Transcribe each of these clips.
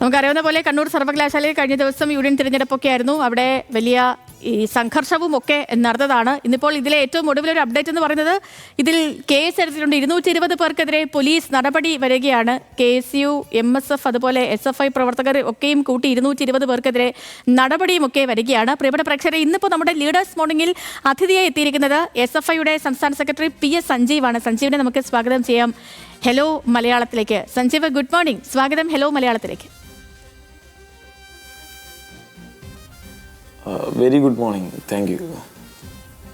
നമുക്കറിയാവുന്ന പോലെ കണ്ണൂർ സർവകലാശാലയിൽ കഴിഞ്ഞ ദിവസം യൂണിയൻ തിരഞ്ഞെടുപ്പൊക്കെ ആയിരുന്നു. അവിടെ വലിയ ഈ സംഘർഷവും ഒക്കെ നടന്നതാണ്. ഇന്നിപ്പോൾ ഇതിലെ ഏറ്റവും ഒടുവിലൊരു അപ്ഡേറ്റ് എന്ന് പറയുന്നത് ഇതിൽ കേസ് എടുത്തിട്ടുണ്ട്. 220 പേർക്കെതിരെ പോലീസ് നടപടി വരികയാണ്. KSU, MSF അതുപോലെ SFI പ്രവർത്തകർ ഒക്കെയും കൂട്ടി 220 പേർക്കെതിരെ നടപടിയും ഒക്കെ വരികയാണ്. പ്രിയപ്പെട്ട പ്രേക്ഷകരെ, ഇന്നിപ്പോൾ നമ്മുടെ ലീഡേഴ്സ് മോർണിംഗിൽ അതിഥിയായി എത്തിയിരിക്കുന്നത് SFIയുടെ സംസ്ഥാന സെക്രട്ടറി PS സഞ്ജീവാണ്. സഞ്ജീവിനെ നമുക്ക് സ്വാഗതം ചെയ്യാം ഹലോ മലയാളത്തിലേക്ക്. Sanjeev, good morning. സ്വാഗതം ഹലോ മലയാളത്തിലേക്ക്. Very good morning. Thank you.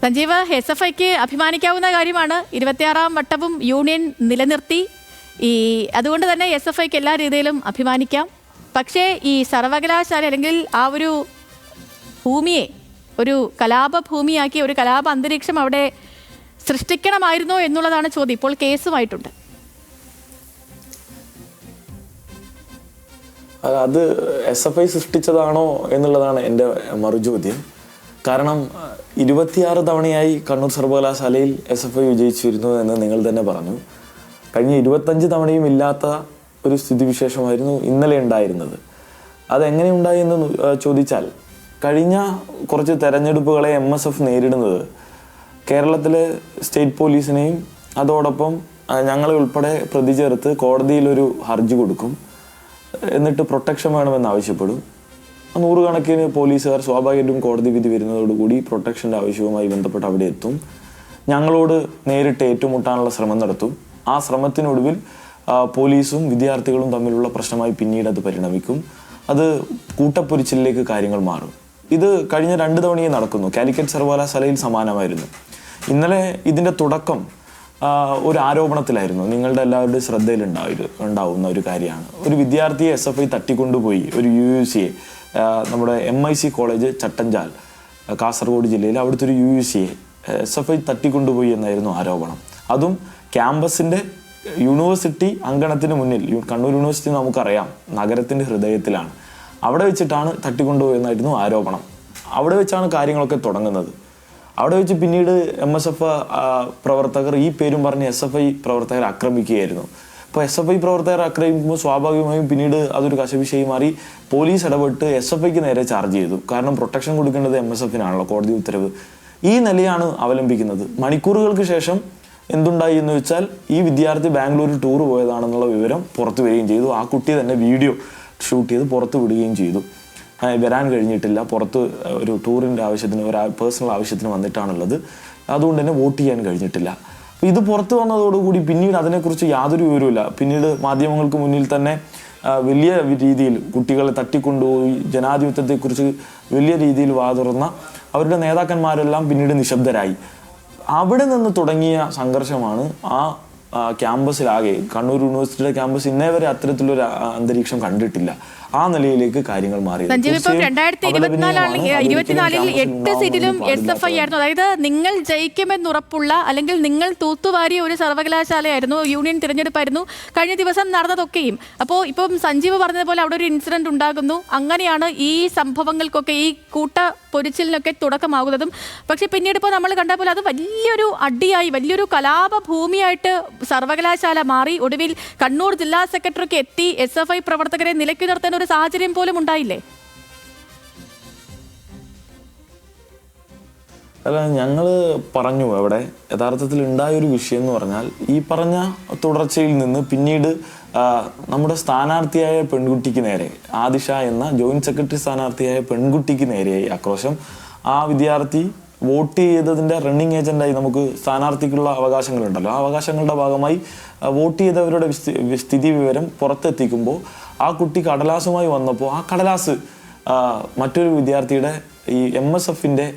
Sanjeev, SFIക്ക് അഭിമാനിക്കാവുന്ന കാര്യമാണ്. 26ാം വട്ടവും യൂണിയൻ നിലനിർത്തി. അതുകൊണ്ട് തന്നെ SFIക്ക് എല്ലാ രീതിയിലും അഭിമാനിക്കാം. പക്ഷേ ഈ സർവകലാശാല അല്ലെങ്കിൽ ആ ഒരു ഭൂമിയെ ഒരു കലാപഭൂമിയാക്കി ഒരു കലാപ അന്തരീക്ഷം അവിടെ സൃഷ്ടിക്കണമായിരുന്നോ എന്നുള്ളതാണ് ചോദ്യം. ഇപ്പോൾ കേസുമായിട്ടുണ്ട്. അത് SFI സൃഷ്ടിച്ചതാണോ എന്നുള്ളതാണ് എൻ്റെ മറുചോദ്യം. കാരണം 26 തവണയായി കണ്ണൂർ സർവകലാശാലയിൽ SFI വിജയിച്ചു വരുന്നു എന്ന് നിങ്ങൾ തന്നെ പറഞ്ഞു. കഴിഞ്ഞ 25 തവണയും ഇല്ലാത്ത ഒരു സ്ഥിതിവിശേഷമായിരുന്നു ഇന്നലെ ഉണ്ടായിരുന്നത്. അതെങ്ങനെ ഉണ്ടായി എന്ന് ചോദിച്ചാൽ, കഴിഞ്ഞ കുറച്ച് തെരഞ്ഞെടുപ്പുകളെ MSF നേരിടുന്നത് കേരളത്തിലെ സ്റ്റേറ്റ് പോലീസിനെയും അതോടൊപ്പം ഞങ്ങളെ ഉൾപ്പെടെ പ്രതി ചേർത്ത് കോടതിയിലൊരു ഹർജി കൊടുക്കും. എന്നിട്ട് പ്രൊട്ടക്ഷൻ വേണമെന്ന് ആവശ്യപ്പെടും. 100 കണക്കിന് പോലീസുകാർ സ്വാഭാവികമായിട്ടും കോടതി വിധി വരുന്നതോടുകൂടി പ്രൊട്ടക്ഷൻ്റെ ആവശ്യവുമായി ബന്ധപ്പെട്ട് അവിടെ എത്തും. ഞങ്ങളോട് നേരിട്ട് ഏറ്റുമുട്ടാനുള്ള ശ്രമം നടത്തും. ആ ശ്രമത്തിനൊടുവിൽ പോലീസും വിദ്യാർത്ഥികളും തമ്മിലുള്ള പ്രശ്നമായി പിന്നീട് അത് പരിണമിക്കും. അത് കൂട്ടപ്പൊരിച്ചിലേക്ക് കാര്യങ്ങൾ മാറും. ഇത് കഴിഞ്ഞ 2 തവണയും നടക്കുന്നു. കാലിക്കറ്റ് സർവകലാശാലയിൽ സമാനമായിരുന്നു. ഇന്നലെ ഇതിൻ്റെ തുടക്കം ഒരു ആരോപണത്തിലായിരുന്നു. നിങ്ങളുടെ എല്ലാവരുടെയും ശ്രദ്ധയിൽ ഉണ്ടാവുന്ന ഒരു കാര്യമാണ്. ഒരു വിദ്യാർത്ഥിയെ SFI തട്ടിക്കൊണ്ടുപോയി ഒരു UUCയെ, നമ്മുടെ MIC കോളേജ് ചട്ടഞ്ചാൽ കാസർഗോഡ് ജില്ലയിൽ അവിടുത്തെ ഒരു UUCയെ SFI തട്ടിക്കൊണ്ടുപോയി എന്നായിരുന്നു ആരോപണം. അതും ക്യാമ്പസിൻ്റെ യൂണിവേഴ്സിറ്റി അങ്കണത്തിന് മുന്നിൽ. കണ്ണൂർ യൂണിവേഴ്സിറ്റി നമുക്കറിയാം നഗരത്തിൻ്റെ ഹൃദയത്തിലാണ്. അവിടെ വെച്ചിട്ടാണ് തട്ടിക്കൊണ്ടുപോയെന്നായിരുന്നു ആരോപണം. അവിടെ വെച്ചാണ് കാര്യങ്ങളൊക്കെ തുടങ്ങുന്നത്. അവിടെ വെച്ച് പിന്നീട് MSF പ്രവർത്തകർ ഈ പേരും പറഞ്ഞ് SFI പ്രവർത്തകരെ ആക്രമിക്കുകയായിരുന്നു. അപ്പോൾ SFI പ്രവർത്തകരെ ആക്രമിക്കുമ്പോൾ സ്വാഭാവികമായും പിന്നീട് അതൊരു കശവിശയായി മാറി. പോലീസ് ഇടപെട്ട് SFIക്ക് നേരെ ചാർജ് ചെയ്തു. കാരണം പ്രൊട്ടക്ഷൻ കൊടുക്കേണ്ടത് MSFനാണല്ലോ, കോടതി ഉത്തരവ്. ഈ നിലയാണ് അവലംബിക്കുന്നത്. മണിക്കൂറുകൾക്ക് ശേഷം എന്തുണ്ടായി എന്ന് വെച്ചാൽ, ഈ വിദ്യാർത്ഥി ബാംഗ്ലൂരിൽ ടൂർ പോയതാണെന്നുള്ള വിവരം പുറത്തു വരികയും ചെയ്തു. ആ കുട്ടി തന്നെ വീഡിയോ ഷൂട്ട് ചെയ്ത് പുറത്ത് വിടുകയും ചെയ്തു. വരാൻ കഴിഞ്ഞിട്ടില്ല, പുറത്ത് ഒരു ടൂറിൻ്റെ ആവശ്യത്തിന്, ഒരു പേഴ്സണൽ ആവശ്യത്തിന് വന്നിട്ടാണുള്ളത്. അതുകൊണ്ട് തന്നെ വോട്ട് ചെയ്യാൻ കഴിഞ്ഞിട്ടില്ല. ഇത് പുറത്തു വന്നതോടുകൂടി പിന്നീട് അതിനെക്കുറിച്ച് യാതൊരു വിവരവുമില്ല. പിന്നീട് മാധ്യമങ്ങൾക്ക് മുന്നിൽ തന്നെ വലിയ രീതിയിൽ കുട്ടികളെ തട്ടിക്കൊണ്ടുപോയി ജനാധിപത്യത്തെക്കുറിച്ച് വലിയ രീതിയിൽ വാതുറന്ന അവരുടെ നേതാക്കന്മാരെല്ലാം പിന്നീട് നിശബ്ദരായി. അവിടെ നിന്ന് തുടങ്ങിയ സംഘർഷമാണ് ആ ക്യാമ്പസിലാകെ. കണ്ണൂർ യൂണിവേഴ്സിറ്റിയുടെ ക്യാമ്പസ് ഇന്നേ വരെ അത്തരത്തിലൊരു അന്തരീക്ഷം കണ്ടിട്ടില്ല. ആ നിലയിലേക്ക് കാര്യങ്ങൾ മാറി. സഞ്ജീവ്, ഇപ്പോൾ 2024 8 സീറ്റിലും SFI ആയിരുന്നു. അതായത് നിങ്ങൾ ജയിക്കുമെന്നുറപ്പുള്ള അല്ലെങ്കിൽ നിങ്ങൾ തൂത്തുവാരിയ ഒരു സർവകലാശാലയായിരുന്നു. യൂണിയൻ തിരഞ്ഞെടുപ്പായിരുന്നു കഴിഞ്ഞ ദിവസം നടന്നതൊക്കെയും. അപ്പോൾ ഇപ്പം സഞ്ജീവ് പറഞ്ഞതുപോലെ അവിടെ ഒരു ഇൻസിഡന്റ് ഉണ്ടാകുന്നു. അങ്ങനെയാണ് ഈ സംഭവങ്ങൾക്കൊക്കെ, ഈ കൂട്ട പൊരിച്ചിലിനൊക്കെ തുടക്കമാകുന്നതും. പക്ഷെ പിന്നീട് ഇപ്പോൾ നമ്മൾ കണ്ട പോലെ അത് വലിയൊരു അടിയായി, വലിയൊരു കലാപ ഭൂമിയായിട്ട് സർവകലാശാല മാറി. ഒടുവിൽ കണ്ണൂർ ജില്ലാ സെക്രട്ടറിക്ക് എത്തി SFI പ്രവർത്തകരെ നിലയ്ക്ക് നിർത്താൻ ഒരു സാഹചര്യം പോലും ഉണ്ടായില്ലേ? അല്ല, ഞങ്ങൾ പറഞ്ഞു അവിടെ യഥാർത്ഥത്തിൽ ഉണ്ടായൊരു വിഷയം എന്ന് പറഞ്ഞാൽ, ഈ പറഞ്ഞ തുടർച്ചയിൽ നിന്ന് പിന്നീട് നമ്മുടെ സ്ഥാനാർത്ഥിയായ പെൺകുട്ടിക്ക് നേരെ, ആദിഷ എന്ന ജോയിന്റ് സെക്രട്ടറി സ്ഥാനാർത്ഥിയായ പെൺകുട്ടിക്ക് നേരെയായി ആക്രോശം. ആ വിദ്യാർത്ഥി വോട്ട് ചെയ്തതിൻ്റെ റണ്ണിങ് ഏജന്റായി, നമുക്ക് സ്ഥാനാർത്ഥിക്കുള്ള അവകാശങ്ങളുണ്ടല്ലോ, ആ അവകാശങ്ങളുടെ ഭാഗമായി വോട്ട് ചെയ്തവരുടെ സ്ഥിതി വിവരം പുറത്തെത്തിക്കുമ്പോൾ ആ കുട്ടി കടലാസുമായി വന്നപ്പോൾ ആ കടലാസ് മറ്റൊരു വിദ്യാർത്ഥിയുടെ ഈ MSFൻ്റെ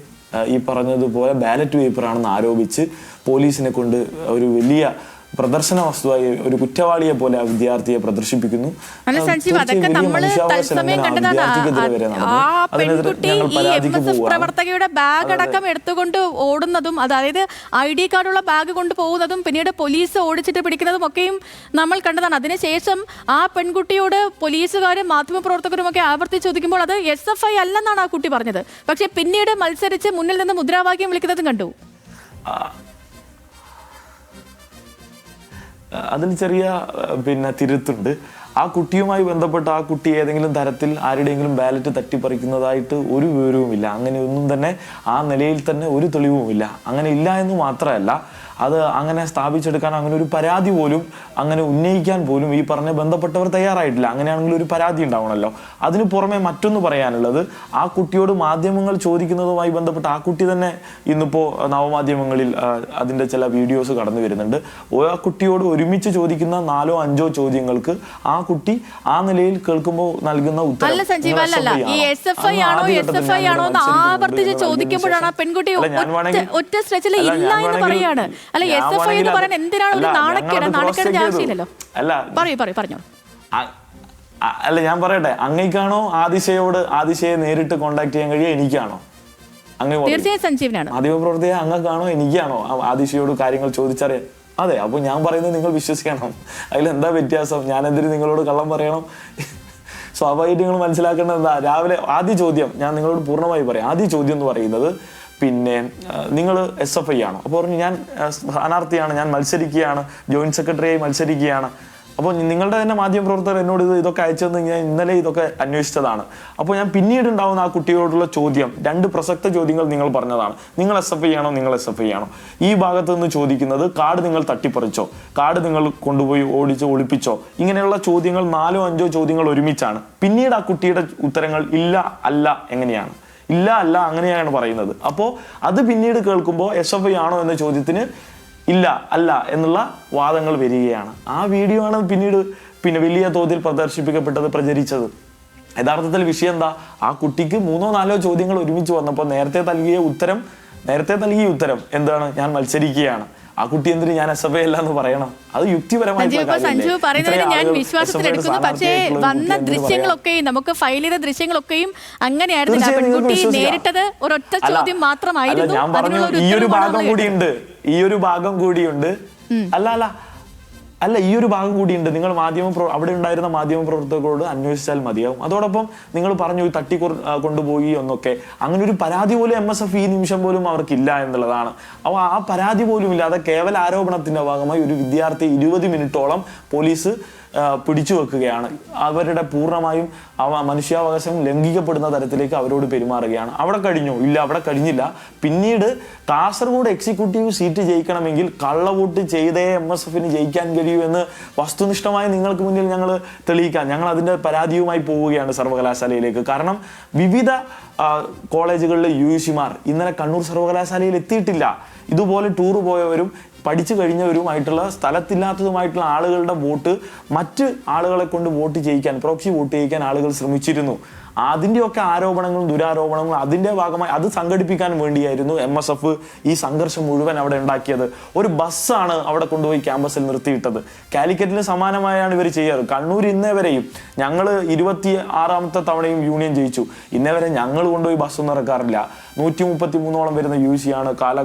ഈ പറഞ്ഞതുപോലെ ബാലറ്റ് പേപ്പറാണെന്ന് ആരോപിച്ച് പോലീസിനെ കൊണ്ട് ഒരു വലിയ പ്രദർശന വസ്തുവായി ഒരു കുറ്റവാളിയെ പോലെ ആ വിദ്യാർത്ഥിയെ പ്രദർശിപ്പിക്കുന്നു. പ്രവർത്തകയുടെ ബാഗ് അടക്കം എടുത്തുകൊണ്ട് ഓടുന്നതും, അതായത് ID കാർഡുള്ള ബാഗ് കൊണ്ട് പോകുന്നതും പിന്നീട് പോലീസ് ഓടിച്ചിട്ട് പിടിക്കുന്നതും ഒക്കെയും നമ്മൾ കണ്ടതാണ്. അതിനുശേഷം ആ പെൺകുട്ടിയോട് പോലീസുകാരും മാധ്യമപ്രവർത്തകരും ഒക്കെ ആവർത്തിച്ച് ചോദിക്കുമ്പോൾ അത് SFI അല്ലെന്നാണ് ആ കുട്ടി പറഞ്ഞത്. പക്ഷെ പിന്നീട് മത്സരിച്ച് മുന്നിൽ നിന്ന് മുദ്രാവാക്യം വിളിക്കുന്നതും കണ്ടു. അതിൽ ചെറിയ തിരുത്തുണ്ട്. ആ കുട്ടിയുമായി ബന്ധപ്പെട്ട് ആ കുട്ടി ഏതെങ്കിലും തരത്തിൽ ആരുടെയെങ്കിലും ബാലറ്റ് തട്ടിപ്പറിക്കുന്നതായിട്ട് ഒരു വിവരവുമില്ല. അങ്ങനെയൊന്നും തന്നെ ആ നിലയിൽ തന്നെ ഒരു തെളിവുമില്ല. അങ്ങനെ ഇല്ല എന്ന് മാത്രമല്ല, അത് അങ്ങനെ സ്ഥാപിച്ചെടുക്കാൻ അങ്ങനെ ഒരു പരാതി പോലും അങ്ങനെ ഉന്നയിക്കാൻ പോലും ഈ പറഞ്ഞ ബന്ധപ്പെട്ടവർ തയ്യാറായിട്ടില്ല. അങ്ങനെയാണെങ്കിൽ ഒരു പരാതി ഉണ്ടാവണമല്ലോ. അതിന് പുറമെ മറ്റൊന്ന് പറയാനുള്ളത്, ആ കുട്ടിയോട് മാധ്യമങ്ങൾ ചോദിക്കുന്നതുമായി ബന്ധപ്പെട്ട് ആ കുട്ടി തന്നെ ഇന്നിപ്പോൾ നവമാധ്യമങ്ങളിൽ അതിൻ്റെ ചില വീഡിയോസ് കടന്നു വരുന്നുണ്ട്. ആ കുട്ടിയോട് ഒരുമിച്ച് ചോദിക്കുന്ന 4-5 ചോദ്യങ്ങൾക്ക് ആ കുട്ടി ആ നിലയിൽ കേൾക്കുമ്പോൾ നൽകുന്ന ഉത്തരം ചോദിക്കുമ്പോഴാണ് ആ പെൺകുട്ടി ഒറ്റ സ്ട്രെച്ചിൽ ഇല്ല എന്ന് പറയാണ്. അല്ല, SFI എന്ന് പറയാൻ എന്തിനാണ് ഒരു നാണക്കേട് ആവശ്യമില്ലല്ലോ. പറഞ്ഞു. അല്ല, ഞാൻ പറയട്ടെ, അങ്ങേക്കാണോ ആദിശയെ നേരിട്ട് കോണ്ടാക്ട് ചെയ്യാൻ കഴിയുക, എനിക്കാണോ? തീർച്ചയായും സഞ്ജീവനാണ്. മാധ്യമപ്രവർത്തകരെ അങ്ങക്കാണോ എനിക്കാണോ ആദിശയോട് കാര്യങ്ങൾ ചോദിച്ചറിയാൻ? അതെ. അപ്പൊ ഞാൻ പറയുന്നത് നിങ്ങൾ വിശ്വസിക്കണം. അതിലെന്താ വ്യത്യാസം? ഞാൻ എന്തിനു നിങ്ങളോട് കള്ളം പറയണം? സ്വാഭാവികമായിട്ട് നിങ്ങൾ മനസ്സിലാക്കേണ്ടത് എന്താ? രാവിലെ ആദ്യ ചോദ്യം ഞാൻ നിങ്ങളോട് പൂർണ്ണമായി പറയാം. ആദ്യ ചോദ്യം എന്ന് പറയുന്നത്, പിന്നെ നിങ്ങൾ SFI ആണോ? അപ്പോൾ പറഞ്ഞു ഞാൻ സ്ഥാനാർത്ഥിയാണ്, ഞാൻ മത്സരിക്കുകയാണ്, ജോയിന്റ് സെക്രട്ടറിയായി മത്സരിക്കുകയാണ്. അപ്പോൾ നിങ്ങളുടെ തന്നെ മാധ്യമപ്രവർത്തകർ എന്നോട് ഇതൊക്കെ അയച്ചതെന്ന് ഞാൻ ഇന്നലെ ഇതൊക്കെ അന്വേഷിച്ചതാണ്. അപ്പോൾ ഞാൻ പിന്നീട് ഉണ്ടാവുന്ന ആ കുട്ടിയോടുള്ള ചോദ്യം, 2 പ്രസക്ത ചോദ്യങ്ങൾ നിങ്ങൾ പറഞ്ഞതാണ്. നിങ്ങൾ SFI ആണോ? നിങ്ങൾ SFI ആണോ? ഈ ഭാഗത്ത് നിന്ന് ചോദിക്കുന്നത്, കാർഡ് നിങ്ങൾ തട്ടിപ്പറിച്ചോ? കാർഡ് നിങ്ങൾ കൊണ്ടുപോയി ഒളിപ്പിച്ചോ? ഇങ്ങനെയുള്ള ചോദ്യങ്ങൾ 4-5 ചോദ്യങ്ങൾ ഒരുമിച്ചാണ്. പിന്നീട് ആ കുട്ടിയുടെ ഉത്തരങ്ങൾ ഇല്ല, അല്ല, എങ്ങനെയാണ്? ഇല്ല, അല്ല, അങ്ങനെയാണ് പറയുന്നത്. അപ്പോൾ അത് പിന്നീട് കേൾക്കുമ്പോൾ SFI ആണോ എന്ന ചോദ്യത്തിന് ഇല്ല, അല്ല എന്നുള്ള വാദങ്ങൾ വരികയാണ്. ആ വീഡിയോ ആണ് പിന്നീട് വലിയ തോതിൽ പ്രദർശിപ്പിക്കപ്പെട്ടത്, പ്രചരിച്ചത്. യഥാർത്ഥത്തിൽ വിഷയം എന്താ? ആ കുട്ടിക്ക് 3-4 ചോദ്യങ്ങൾ ഒരുമിച്ച് വന്നപ്പോൾ നേരത്തെ നൽകിയ ഉത്തരം എന്താണ്? ഞാൻ മത്സരിക്കുകയാണ്. ആ കുട്ടി എന്തിന് ഞാൻ SFI അല്ല എന്ന് പറയണം? അത് യുക്തിപരമായി സഞ്ജു പറയുന്നതിന് ഞാൻ വിശ്വാസത്തിലെടുക്കുന്നു. പക്ഷേ വന്ന ദൃശ്യങ്ങളൊക്കെയും, നമുക്ക് ഫയൽ ചെയ്ത ദൃശ്യങ്ങളൊക്കെയും അങ്ങനെയായിരുന്നില്ല. പെൺകുട്ടി നേരിട്ടത് ഒരൊറ്റ ചോദ്യം മാത്രമായിരുന്നു. ഞാൻ പറഞ്ഞു, ഈ ഒരു ഭാഗം കൂടിയുണ്ട്. അല്ല, ഈ ഒരു ഭാഗം കൂടിയുണ്ട്. നിങ്ങൾ അവിടെ ഉണ്ടായിരുന്ന മാധ്യമപ്രവർത്തകരോട് അന്വേഷിച്ചാൽ മതിയാവും. അതോടൊപ്പം നിങ്ങൾ പറഞ്ഞു തട്ടി കൊണ്ടുപോയി എന്നൊക്കെ. അങ്ങനെ ഒരു പരാതി പോലും MSF ഈ നിമിഷം പോലും അവർക്കില്ല എന്നുള്ളതാണ്. അപ്പോൾ ആ പരാതി പോലും ഇല്ലാതെ കേവല ആരോപണത്തിന്റെ ഭാഗമായി ഒരു വിദ്യാർത്ഥി 20 മിനിറ്റോളം പോലീസ് പിടിച്ചു വെക്കുകയാണ്. അവരുടെ പൂർണ്ണമായും മനുഷ്യാവകാശം ലംഘിക്കപ്പെടുന്ന തരത്തിലേക്ക് അവരോട് പെരുമാറുകയാണ്. അവിടെ കഴിഞ്ഞു? ഇല്ല, അവിടെ കഴിഞ്ഞില്ല. പിന്നീട് കാസർഗോഡ് എക്സിക്യൂട്ടീവ് സീറ്റ് ജയിക്കണമെങ്കിൽ കള്ളവോട്ട് ചെയ്തേ MSFന് ജയിക്കാൻ കഴിയൂ എന്ന് വസ്തുനിഷ്ഠമായി നിങ്ങൾക്ക് മുന്നിൽ ഞങ്ങൾ തെളിയിക്കാൻ ഞങ്ങൾ അതിൻ്റെ പരാതിയുമായി പോവുകയാണ് സർവകലാശാലയിലേക്ക്. കാരണം വിവിധ കോളേജുകളിലെ UGCമാർ ഇന്നലെ കണ്ണൂർ സർവകലാശാലയിൽ എത്തിയിട്ടില്ല. ഇതുപോലെ ടൂർ പോയവരും പഠിച്ചു കഴിഞ്ഞവരുമായിട്ടുള്ള സ്ഥലത്തില്ലാത്തതുമായിട്ടുള്ള ആളുകളുടെ വോട്ട് മറ്റ് ആളുകളെ കൊണ്ട് വോട്ട് ചെയ്യിക്കാൻ, പ്രോക്സി വോട്ട് ചെയ്യിക്കാൻ ആളുകൾ ശ്രമിച്ചിരുന്നു. അതിൻ്റെയൊക്കെ ആരോപണങ്ങളും ദുരാരോപണങ്ങളും അതിൻ്റെ ഭാഗമായി അത് സംഘടിപ്പിക്കാൻ വേണ്ടിയായിരുന്നു MSF ഈ സംഘർഷം മുഴുവൻ അവിടെ ഉണ്ടാക്കിയത്. ഒരു ബസ്സാണ് അവിടെ കൊണ്ടുപോയി ക്യാമ്പസിൽ നിർത്തിയിട്ടത്. കാലിക്കറ്റിന് സമാനമായാണ് ഇവർ ചെയ്യാറ്. കണ്ണൂർ ഇന്നേ വരെയും, ഞങ്ങൾ 26ാമത്തെ തവണയും യൂണിയൻ ജയിച്ചു, ഇന്നേ വരെ ഞങ്ങൾ കൊണ്ടുപോയി ബസ്സൊന്നും ഇറക്കാറില്ല. 133ഓളം വരുന്ന UGCയാണ്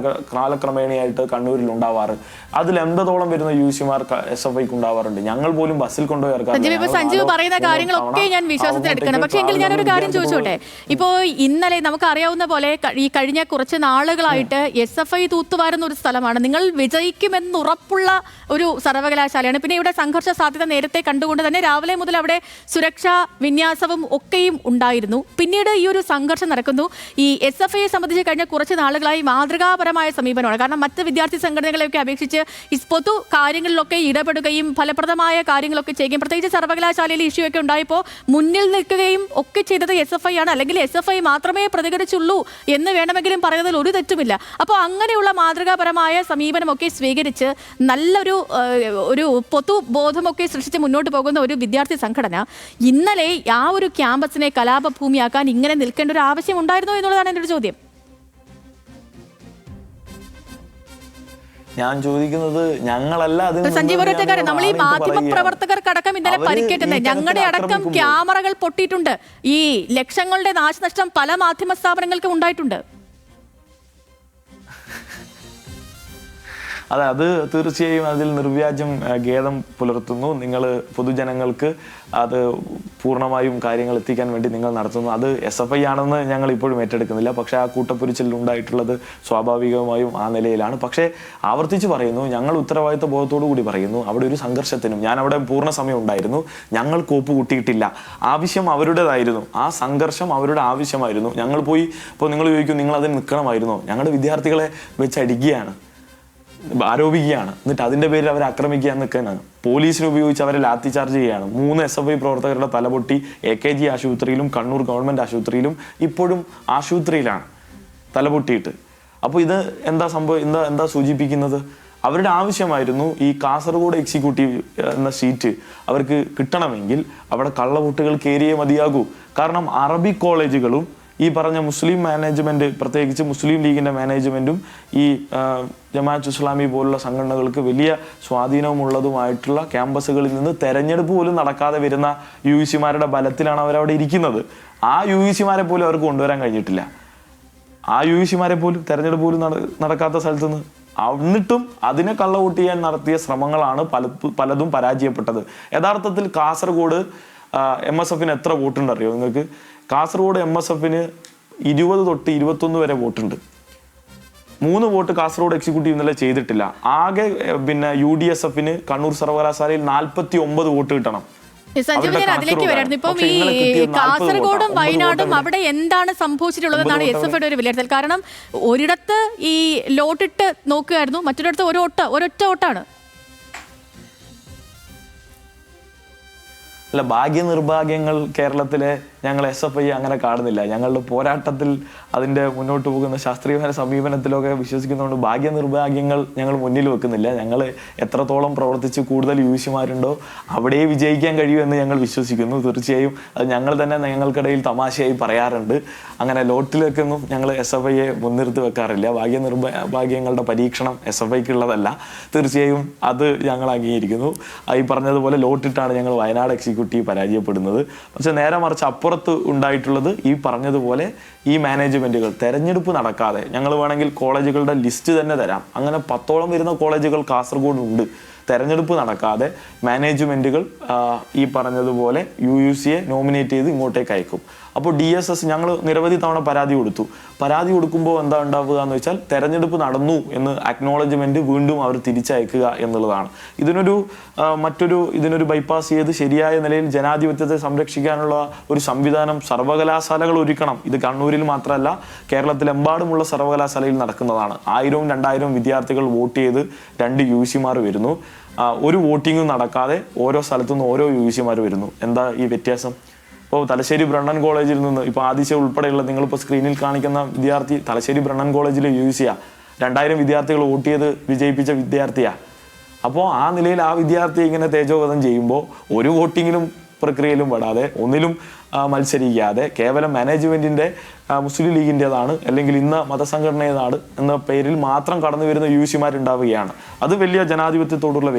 കാലക്രമേണയായിട്ട് കണ്ണൂരിൽ ഉണ്ടാവാറ്. അതിൽ 80ഓളം വരുന്ന UGCമാർ SFIക്ക് ഉണ്ടാവാറുണ്ട്. ഞങ്ങൾ പോലും ബസ്സിൽ കൊണ്ടുപോയി ഇറക്കാറില്ല. സഞ്ജീവ് പറയുന്ന കാര്യങ്ങളൊക്കെ ഞാൻ വിശ്വാസത്തിൽ എടുക്കണം. പക്ഷേ എങ്കിൽ ഞാനൊരു കാര്യം ചോദിച്ചോട്ടെ. ഇപ്പോൾ ഇന്നലെ നമുക്ക് അറിയാവുന്ന പോലെ ഈ കഴിഞ്ഞ കുറച്ച് നാളുകളായിട്ട് SFI തൂത്തുവാരുന്ന ഒരു സ്ഥലമാണ്. നിങ്ങൾ വിജയിക്കുമെന്ന് ഉറപ്പുള്ള ഒരു സർവകലാശാലയാണ്. പിന്നെ ഇവിടെ സംഘർഷ സാധ്യത നേരത്തെ കണ്ടുകൊണ്ട് തന്നെ രാവിലെ മുതൽ അവിടെ സുരക്ഷാ വിന്യാസവും ഒക്കെയും ഉണ്ടായിരുന്നു. പിന്നീട് ഈ ഒരു സംഘർഷം നടക്കുന്നു. ഈ SFIയെ സംബന്ധിച്ച് കഴിഞ്ഞ കുറച്ച് നാളുകളായി മാതൃകാപരമായ സമീപനമാണ്. കാരണം മറ്റ് വിദ്യാർത്ഥി സംഘടനകളെയൊക്കെ അപേക്ഷിച്ച് ഈ പൊതു കാര്യങ്ങളിലൊക്കെ ഇടപെടുകയും ഫലപ്രദമായ കാര്യങ്ങളൊക്കെ ചെയ്യുകയും, പ്രത്യേകിച്ച് സർവകലാശാലയിൽ ഇഷ്യൂ ഒക്കെ ഉണ്ടായപ്പോൾ മുന്നിൽ നിൽക്കുകയും ഒക്കെ ചെയ്തത് SFI ആണ്. അല്ലെങ്കിൽ SFI മാത്രമേ പ്രതികരിച്ചുള്ളൂ എന്ന് വേണമെങ്കിലും പറയുന്നതിൽ ഒരു തെറ്റുമില്ല. അപ്പോൾ അങ്ങനെയുള്ള മാതൃകാപരമായ സമീപനമൊക്കെ സ്വീകരിച്ച് നല്ലൊരു പൊതുബോധമൊക്കെ സൃഷ്ടിച്ച് മുന്നോട്ട് പോകുന്ന ഒരു വിദ്യാർത്ഥി സംഘടന ഇന്നലെ ആ ഒരു ക്യാമ്പസിനെ കലാപഭൂമിയാക്കാൻ ഇങ്ങനെ നിൽക്കേണ്ട ഒരു ആവശ്യം ഉണ്ടായിരുന്നോ എന്നുള്ളതാണ് എൻ്റെ ഒരു ചോദ്യം. ഞാൻ ചോദിക്കുന്നത് ഞങ്ങളല്ല. സഞ്ജീവ് ഒരൊറ്റക്കാരൻ, നമ്മൾ ഈ മാധ്യമ പ്രവർത്തകർക്കടക്കം ഇന്നലെ പരിക്കേറ്റുന്നത്, ഞങ്ങളുടെ അടക്കം ക്യാമറകൾ പൊട്ടിയിട്ടുണ്ട്. ഈ ലക്ഷങ്ങളുടെ നാശനഷ്ടം പല മാധ്യമ സ്ഥാപനങ്ങൾക്കും ഉണ്ടായിട്ടുണ്ട്. അത് തീർച്ചയായും അതിൽ നിർവ്യാജം ഖേദം പുലർത്തുന്നു. നിങ്ങൾ പൊതുജനങ്ങൾക്ക് അത് പൂർണ്ണമായും കാര്യങ്ങൾ എത്തിക്കാൻ വേണ്ടി നിങ്ങൾ നടത്തുന്നു. അത് SFI ആണെന്ന് ഞങ്ങൾ ഇപ്പോഴും ഏറ്റെടുക്കുന്നില്ല. പക്ഷേ ആ കൂട്ടപ്പൊരിച്ചിൽ ഉണ്ടായിട്ടുള്ളത് സ്വാഭാവികമായും ആ നിലയിലാണ്. പക്ഷേ ആവർത്തിച്ച് പറയുന്നു, ഞങ്ങൾ ഉത്തരവാദിത്ത ബോധത്തോടു കൂടി പറയുന്നു, അവിടെ ഒരു സംഘർഷത്തിനും ഞാൻ അവിടെ പൂർണ്ണ സമയം ഉണ്ടായിരുന്നു, ഞങ്ങൾ കോപ്പ് കൂട്ടിയിട്ടില്ല. ആവശ്യം അവരുടേതായിരുന്നു, ആ സംഘർഷം അവരുടെ ആവശ്യമായിരുന്നു. ഞങ്ങൾ പോയി ഇപ്പോൾ നിങ്ങൾ ചോദിക്കും നിങ്ങൾ അതിന് നിൽക്കണമായിരുന്നോ? ഞങ്ങളുടെ വിദ്യാർത്ഥികളെ വെച്ച് അടിക്കുകയാണ്, ആരോപിക്കുകയാണ്, എന്നിട്ട് അതിന്റെ പേരിൽ അവരെ ആക്രമിക്കാൻ നിൽക്കാനാണ്. പോലീസിനെ ഉപയോഗിച്ച് അവരെ ലാത്തി ചാർജ് ചെയ്യുകയാണ്. 3 SFI പ്രവർത്തകരുടെ തലപൊട്ടി AKG ആശുപത്രിയിലും കണ്ണൂർ ഗവൺമെന്റ് ആശുപത്രിയിലും ഇപ്പോഴും ആശുപത്രിയിലാണ് തലപൊട്ടിയിട്ട്. അപ്പോൾ ഇത് എന്താ സംഭവം, എന്താ സൂചിപ്പിക്കുന്നത്? അവരുടെ ആവശ്യമായിരുന്നു ഈ കാസർഗോഡ് എക്സിക്യൂട്ടീവ് എന്ന സീറ്റ് അവർക്ക് കിട്ടണമെങ്കിൽ അവിടെ കള്ളവോട്ടുകൾ കയറിയേ മതിയാകൂ. കാരണം അറബിക് കോളേജുകളും ഈ പറഞ്ഞ മുസ്ലിം മാനേജ്മെന്റ്, പ്രത്യേകിച്ച് മുസ്ലിം ലീഗിന്റെ മാനേജ്മെന്റും ഈ ജമാഅത്ത് ഇസ്ലാമി പോലുള്ള സംഘടനകൾക്ക് വലിയ സ്വാധീനമുള്ളതുമായിട്ടുള്ള ക്യാമ്പസുകളിൽ നിന്ന് തെരഞ്ഞെടുപ്പ് പോലും നടക്കാതെ വരുന്ന UEC-മാരുടെ ബലത്തിലാണ് അവരവിടെ ഇരിക്കുന്നത്. ആ UEC-മാരെ പോലും അവർക്ക് കൊണ്ടുവരാൻ കഴിഞ്ഞിട്ടില്ല. ആ UEC-മാരെ പോലും തെരഞ്ഞെടുപ്പ് പോലും നടക്കാത്ത സ്ഥലത്ത് നിന്ന്, എന്നിട്ടും അതിനെ കള്ളവോട്ട് ചെയ്യാൻ നടത്തിയ ശ്രമങ്ങളാണ് പലതും പരാജയപ്പെട്ടത്. യഥാർത്ഥത്തിൽ കാസർഗോഡ് MSF-ന് എത്ര വോട്ടുണ്ടറിയോ നിങ്ങൾക്ക്? കാസർഗോഡ് MSF-ന് 20 തൊട്ട് 21 വരെ വോട്ടുണ്ട്. 3 വോട്ട് കാസർഗോഡ് എക്സിക്യൂട്ടീവ് ഇന്നലെ ചെയ്തിട്ടില്ല. ആകെ പിന്നെ UDSF-ന് കണ്ണൂർ സർവകലാശാലയിൽ 49 വോട്ട് കിട്ടണം. സഞ്ജീവ്, അതിലേക്ക് വരായിരുന്നു. ഇപ്പം ഈ കാസർഗോഡും വയനാടും അവിടെ എന്താണ് സംഭവിച്ചിട്ടുള്ളതെന്നാണ് SFIയുടെ ഒരു വിലയിരുത്തൽ. കാരണം ഒരിടത്ത് ഈ ലോട്ടിട്ട് നോക്കുകയായിരുന്നു, മറ്റൊരിടത്ത് ഒരൊറ്റ വോട്ടാണ്. അല്ല, ഭാഗ്യനിർഭാഗ്യങ്ങൾ കേരളത്തിലെ ഞങ്ങൾ SFI അങ്ങനെ കാണുന്നില്ല. ഞങ്ങളുടെ പോരാട്ടത്തിൽ അതിൻ്റെ മുന്നോട്ട് പോകുന്ന ശാസ്ത്രീയമായ സമീപനത്തിലൊക്കെ വിശ്വസിക്കുന്നതുകൊണ്ട് ഭാഗ്യനിർഭാഗ്യങ്ങൾ ഞങ്ങൾ മുന്നിൽ വെക്കുന്നില്ല. ഞങ്ങൾ എത്രത്തോളം പ്രവർത്തിച്ച് കൂടുതൽ UEC-മാരുണ്ടോ അവിടെ വിജയിക്കാൻ കഴിയുമെന്ന് ഞങ്ങൾ വിശ്വസിക്കുന്നു. തീർച്ചയായും അത് ഞങ്ങൾ തന്നെ ഞങ്ങൾക്കിടയിൽ തമാശയായി പറയാറുണ്ട്. അങ്ങനെ ലോട്ടിലേക്കൊന്നും ഞങ്ങൾ SFIയെ മുൻനിർത്തി വെക്കാറില്ല. ഭാഗ്യങ്ങളുടെ പരീക്ഷണം SFIക്കുള്ളതല്ല. തീർച്ചയായും അത് ഞങ്ങൾ അംഗീകരിക്കുന്നു. ഈ പറഞ്ഞതുപോലെ ലോട്ടിട്ടാണ് ഞങ്ങൾ വയനാട് എക്സിക്യൂട്ടീവ് പരാജയപ്പെടുന്നത്. പക്ഷെ നേരെ മറിച്ച് അപ്പുറത്ത് ഉണ്ടായിട്ടുള്ളത് ഈ പറഞ്ഞതുപോലെ ഈ മാനേജ്മെന്റുകൾ തെരഞ്ഞെടുപ്പ് നടക്കാതെ, ഞങ്ങൾ വേണമെങ്കിൽ കോളേജുകളുടെ ലിസ്റ്റ് തന്നെ തരാം, അങ്ങനെ 10ഓളം വരുന്ന കോളേജുകൾ കാസർഗോഡ് ഉണ്ട്. തെരഞ്ഞെടുപ്പ് നടക്കാതെ മാനേജ്മെന്റുകൾ ഈ പറഞ്ഞതുപോലെ UEC-യെ നോമിനേറ്റ് ചെയ്ത് ഇങ്ങോട്ടേക്ക് അയക്കും. അപ്പോൾ DSS ഞങ്ങൾ നിരവധി തവണ പരാതി കൊടുക്കുമ്പോൾ എന്താ ഉണ്ടാവുക എന്ന് വെച്ചാൽ തെരഞ്ഞെടുപ്പ് നടന്നു എന്ന് അക്നോളജ്മെന്റ് വീണ്ടും അവർ തിരിച്ചയക്കുക എന്നുള്ളതാണ്. ഇതിനൊരു ബൈപ്പാസ് ചെയ്ത് ശരിയായ നിലയിൽ ജനാധിപത്യത്തെ സംരക്ഷിക്കാനുള്ള ഒരു സംവിധാനം സർവകലാശാലകൾ ഒരുക്കണം. ഇത് കണ്ണൂരിൽ മാത്രമല്ല, കേരളത്തിലെമ്പാടുമുള്ള സർവകലാശാലയിൽ നടക്കുന്നതാണ്. 1000-2000 വിദ്യാർത്ഥികൾ വോട്ട് ചെയ്ത് 2 UEC-മാർ വരുന്നു. ഒരു വോട്ടിങ്ങും നടക്കാതെ ഓരോ സ്ഥലത്തുനിന്ന് ഓരോ UEC-മാർ വരുന്നു. എന്താ ഈ വ്യത്യാസം? ഇപ്പോൾ തലശ്ശേരി ബ്രണ്ണൻ കോളേജിൽ നിന്ന് ഇപ്പോൾ ആദിശ ഉൾപ്പെടെയുള്ള നിങ്ങളിപ്പോൾ സ്ക്രീനിൽ കാണിക്കുന്ന വിദ്യാർത്ഥി തലശ്ശേരി ബ്രണ്ണൻ കോളേജിലെ UEC-യാണ്. 2000 വിദ്യാർത്ഥികൾ വോട്ട് ചെയ്ത് വിജയിപ്പിച്ച വിദ്യാർത്ഥിയാണ്. അപ്പോൾ ആ നിലയിൽ ആ വിദ്യാർത്ഥി ഇങ്ങനെ തേജോവധം ചെയ്യുമ്പോൾ ഒരു വോട്ടിങ്ങിലും പ്രക്രിയയിലും പെടാതെ, ഒന്നിലും മത്സരിക്കാതെ, കേവലം മാനേജ്മെന്റിന്റെ മുസ്ലിം ലീഗിൻ്റെതാണ് അല്ലെങ്കിൽ ഇന്ന മതസംഘടനയേതാണ് എന്ന പേരിൽ മാത്രം കടന്നു വരുന്ന UEC-മാരുണ്ടാവുകയാണ്. അത് വലിയ ജനാധിപത്യത്തോടുള്ള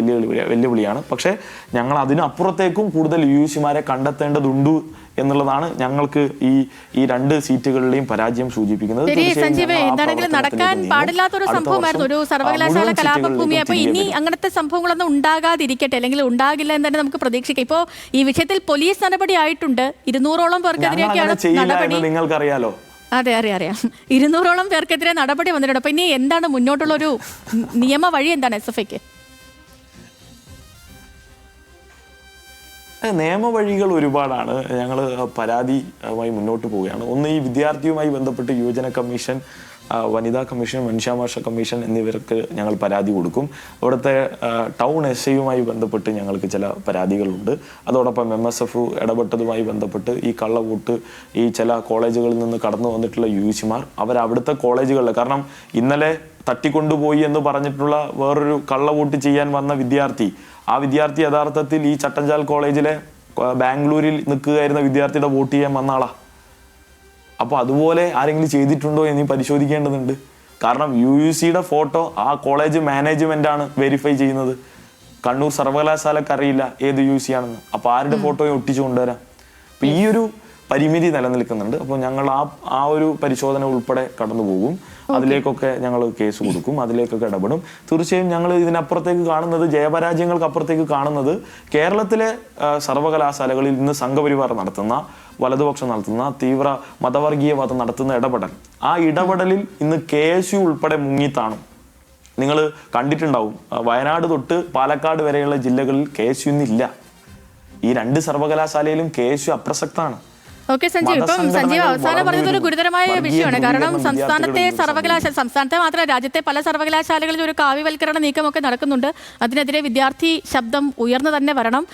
വെല്ലുവിളിയാണ്. പക്ഷേ ഞങ്ങൾ അതിനപ്പുറത്തേക്കും കൂടുതൽ UEC-മാരെ കണ്ടെത്തേണ്ടതുണ്ട് എന്നുള്ളതാണ് ഞങ്ങൾക്ക് ഈ 2 സീറ്റുകളിലെയും പരാജയം സൂചിപ്പിക്കുന്നത്. എന്താണെങ്കിലും നടക്കാൻ പാടില്ലാത്തൊരു സംഭവമായിരുന്നു, ഒരു സർവകലാശാല കലാപഭൂമി. അപ്പൊ ഇനി അങ്ങനത്തെ സംഭവങ്ങളൊന്നും ഉണ്ടാകാതിരിക്കട്ടെ, അല്ലെങ്കിൽ ഉണ്ടാകില്ല എന്ന് തന്നെ നമുക്ക് പ്രതീക്ഷിക്കാം. ഇപ്പോ ഈ വിഷയത്തിൽ പോലീസ് നടപടി ആയിട്ടുണ്ട്. 200ഓളം പേർക്കെതിരെയൊക്കെയാണ് നടപടി. നിങ്ങൾക്കറിയാലോ? അതെ, അറിയാം. 200ഓളം പേർക്കെതിരെ നടപടി വന്നിട്ടുണ്ട്. അപ്പൊ ഇനി എന്താണ് മുന്നോട്ടുള്ള ഒരു നിയമ വഴി, എന്താണ് SFIക്ക്? നിയമവഴികൾ ഒരുപാടാണ്. ഞങ്ങൾ പരാതിയുമായി മുന്നോട്ട് പോവുകയാണ്. ഒന്ന്, ഈ വിദ്യാർത്ഥിയുമായി ബന്ധപ്പെട്ട് യുവജന കമ്മീഷൻ, വനിതാ കമ്മീഷൻ, മനുഷ്യാവകാശ കമ്മീഷൻ എന്നിവർക്ക് ഞങ്ങൾ പരാതി കൊടുക്കും. അവിടുത്തെ ടൗൺ SI-യുമായി ബന്ധപ്പെട്ട് ഞങ്ങൾക്ക് ചില പരാതികളുണ്ട്. അതോടൊപ്പം MSF ഇടപെട്ടതുമായി ബന്ധപ്പെട്ട് ഈ കള്ളവോട്ട് ഈ ചില കോളേജുകളിൽ നിന്ന് കടന്നു വന്നിട്ടുള്ള UEC-മാർ അവരവിടുത്തെ കോളേജുകളിൽ, കാരണം ഇന്നലെ തട്ടിക്കൊണ്ടുപോയി എന്ന് പറഞ്ഞിട്ടുള്ള വേറൊരു കള്ളവോട്ട് ചെയ്യാൻ വന്ന ആ വിദ്യാർത്ഥി യഥാർത്ഥത്തിൽ ഈ ചട്ടഞ്ചാൽ കോളേജിലെ ബാംഗ്ലൂരിൽ നിൽക്കുകയായിരുന്ന വിദ്യാർത്ഥിയുടെ വോട്ട് ചെയ്യാൻ വന്ന ആളാ. അപ്പോൾ അതുപോലെ ആരെങ്കിലും ചെയ്തിട്ടുണ്ടോ എന്ന് പരിശോധിക്കേണ്ടതുണ്ട്. കാരണം UEC-യുടെ ഫോട്ടോ ആ കോളേജ് മാനേജ്മെന്റാണ് വെരിഫൈ ചെയ്യുന്നത്. കണ്ണൂർ സർവകലാശാലക്ക് അറിയില്ല ഏത് UEC ആണെന്ന്. അപ്പോൾ ആരുടെ ഫോട്ടോയും ഒട്ടിച്ചു കൊണ്ടുവരാം. അപ്പം ഈ ഒരു പരിമിതി നിലനിൽക്കുന്നുണ്ട്. അപ്പോൾ ഞങ്ങൾ ആ ഒരു പരിശോധന ഉൾപ്പെടെ കടന്നു പോകും. അതിലേക്കൊക്കെ ഞങ്ങൾ കേസ് കൊടുക്കും, അതിലേക്കൊക്കെ ഇടപെടും. തീർച്ചയായും ഞങ്ങൾ ഇതിനപ്പുറത്തേക്ക് കാണുന്നത്, ജയപരാജയങ്ങൾക്ക് അപ്പുറത്തേക്ക് കാണുന്നത്, കേരളത്തിലെ സർവകലാശാലകളിൽ ഇന്ന് സംഘപരിവാർ നടത്തുന്ന, വലതുപക്ഷം നടത്തുന്ന, തീവ്ര മതവർഗീയവാദം നടത്തുന്ന ഇടപെടൽ, ആ ഇടപെടലിൽ ഇന്ന് KSU ഉൾപ്പെടെ മുങ്ങിത്താണും. നിങ്ങൾ കണ്ടിട്ടുണ്ടാവും, വയനാട് തൊട്ട് പാലക്കാട് വരെയുള്ള ജില്ലകളിൽ KSU ഇന്നില്ല. ഈ 2 സർവകലാശാലയിലും KSU അപ്രസക്താണ്. ഓക്കെ സഞ്ജീവ്, ഇപ്പം സഞ്ജീവ് അവസാനം പറയുന്നത് ഒരു ഗുരുതരമായ വിഷയമാണ്. കാരണം സംസ്ഥാനത്തെ സർവകലാശാല, സംസ്ഥാനത്തെ മാത്രമല്ല രാജ്യത്തെ പല സർവകലാശാലകളിലും ഒരു കാവ്യവൽക്കരണ നീക്കമൊക്കെ നടക്കുന്നുണ്ട്. അതിനെതിരെ വിദ്യാർത്ഥി ശബ്ദം ഉയർന്നു തന്നെ വരണം.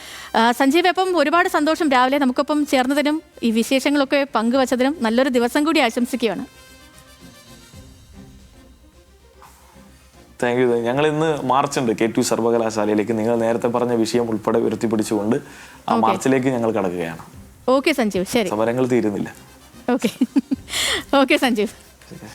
സഞ്ജീവ്, ഇപ്പം ഒരുപാട് സന്തോഷം രാവിലെ നമുക്കൊപ്പം ചേർന്നതിനും ഈ വിശേഷങ്ങളൊക്കെ പങ്കുവച്ചതിനും. നല്ലൊരു ദിവസം കൂടി ആശംസിക്കുകയാണ്. Thank you. ഞങ്ങൾ ഇന്ന് മാർച്ചുണ്ട് KTU സർവകലാശാലയിലേക്ക്. നിങ്ങൾ നേരത്തെ പറഞ്ഞ വിഷയം ഉൾപ്പെടെ ഉയർത്തിപ്പിടിച്ചുകൊണ്ട് ആ മാർച്ചിലേക്ക് ഞങ്ങൾ കടക്കുകയാണ്. ഓക്കെ സഞ്ജീവ്, ശരി. സമരങ്ങൾ തീരുന്നില്ല. ഓക്കെ സഞ്ജീവ്.